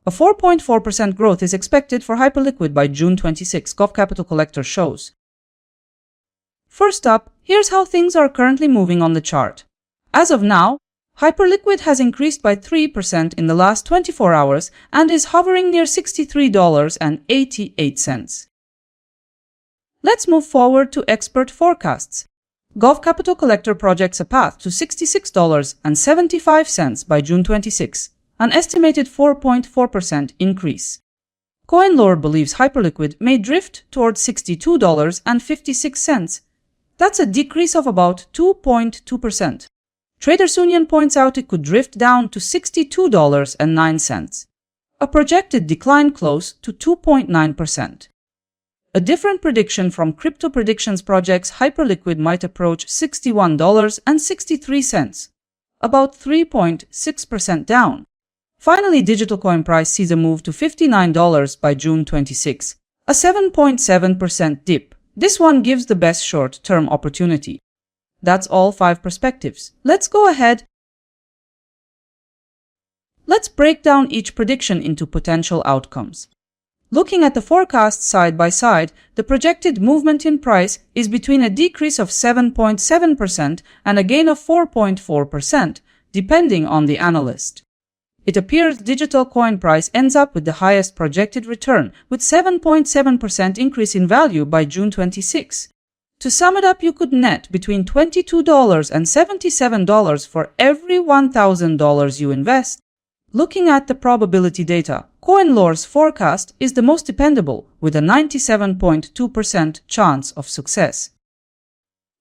A 4.4% growth is expected for Hyperliquid by June 26, Gov Capital Collector shows. First up, here's how things are currently moving on the chart. As of now, Hyperliquid has increased by 3% in the last 24 hours and is hovering near $63.88. Let's move forward to expert forecasts. Gov Capital Collector projects a path to $66.75 by June 26, an estimated 4.4% increase. CoinLore believes Hyperliquid may drift towards $62.56. That's a decrease of about 2.2%. Traders Union points out it could drift down to $62.09, a projected decline close to 2.9%. A different prediction from Crypto Predictions projects Hyperliquid might approach $61.63, about 3.6% down. Finally, digital coin price sees a move to $59 by June 26, a 7.7% dip. This one gives the best short-term opportunity. That's all 5 perspectives. Let's go ahead. Let's break down each prediction into potential outcomes. Looking at the forecasts side by side, the projected movement in price is between a decrease of 7.7% and a gain of 4.4%, depending on the analyst. It appears digital coin price ends up with the highest projected return, with 7.7% increase in value by June 26. To sum it up, you could net between $22 and $77 for every $1,000 you invest. Looking at the probability data, CoinLore's forecast is the most dependable, with a 97.2% chance of success.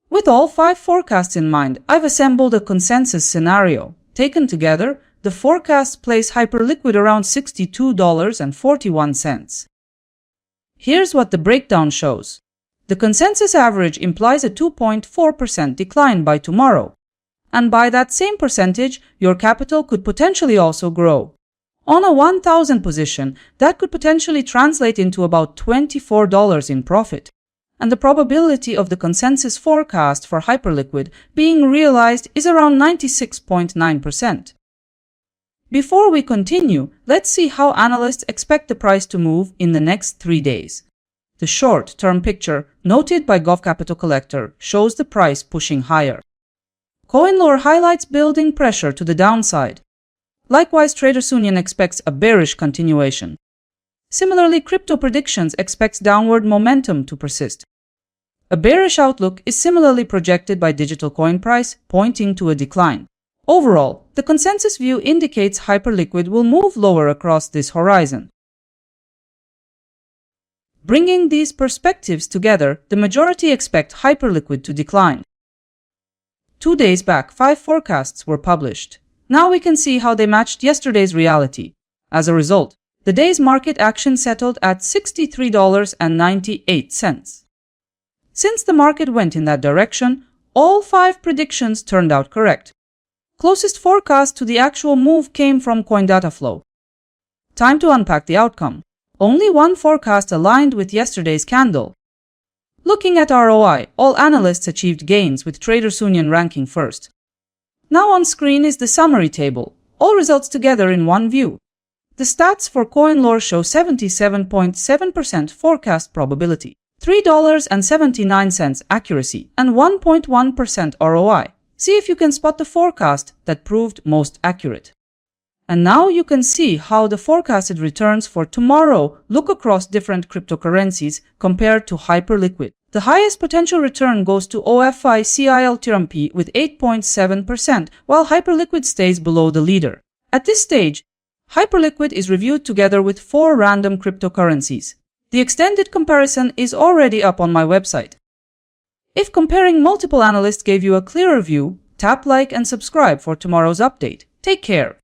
With all 5 forecasts in mind, I've assembled a consensus scenario. Taken together, the forecasts place Hyperliquid around $62.41. Here's what the breakdown shows. The consensus average implies a 2.4% decline by tomorrow. And by that same percentage, your capital could potentially also grow. On a 1,000 position, that could potentially translate into about $24 in profit. And the probability of the consensus forecast for Hyperliquid being realized is around 96.9%. Before we continue, let's see how analysts expect the price to move in the next 3 days. The short-term picture, noted by Gov Capital Collector, shows the price pushing higher. CoinLore highlights building pressure to the downside. Likewise, Traders Union expects a bearish continuation. Similarly, Crypto Predictions expects downward momentum to persist. A bearish outlook is similarly projected by digital coin price, pointing to a decline. Overall, the consensus view indicates Hyperliquid will move lower across this horizon. Bringing these perspectives together, the majority expect Hyperliquid to decline. 2 days back, 5 forecasts were published. Now we can see how they matched yesterday's reality. As a result, the day's market action settled at $63.98. Since the market went in that direction, all 5 predictions turned out correct. Closest forecast to the actual move came from CoinDataFlow. Time to unpack the outcome. Only one forecast aligned with yesterday's candle. Looking at ROI, all analysts achieved gains, with Traders Union ranking first. Now on screen is the summary table, all results together in one view. The stats for CoinLore show 77.7% forecast probability, $3.79 accuracy, and 1.1% ROI. See if you can spot the forecast that proved most accurate. And now you can see how the forecasted returns for tomorrow look across different cryptocurrencies compared to Hyperliquid. The highest potential return goes to OFI CIL Tirampi with 8.7%, while Hyperliquid stays below the leader. At this stage, Hyperliquid is reviewed together with 4 random cryptocurrencies. The extended comparison is already up on my website. If comparing multiple analysts gave you a clearer view, tap like and subscribe for tomorrow's update. Take care.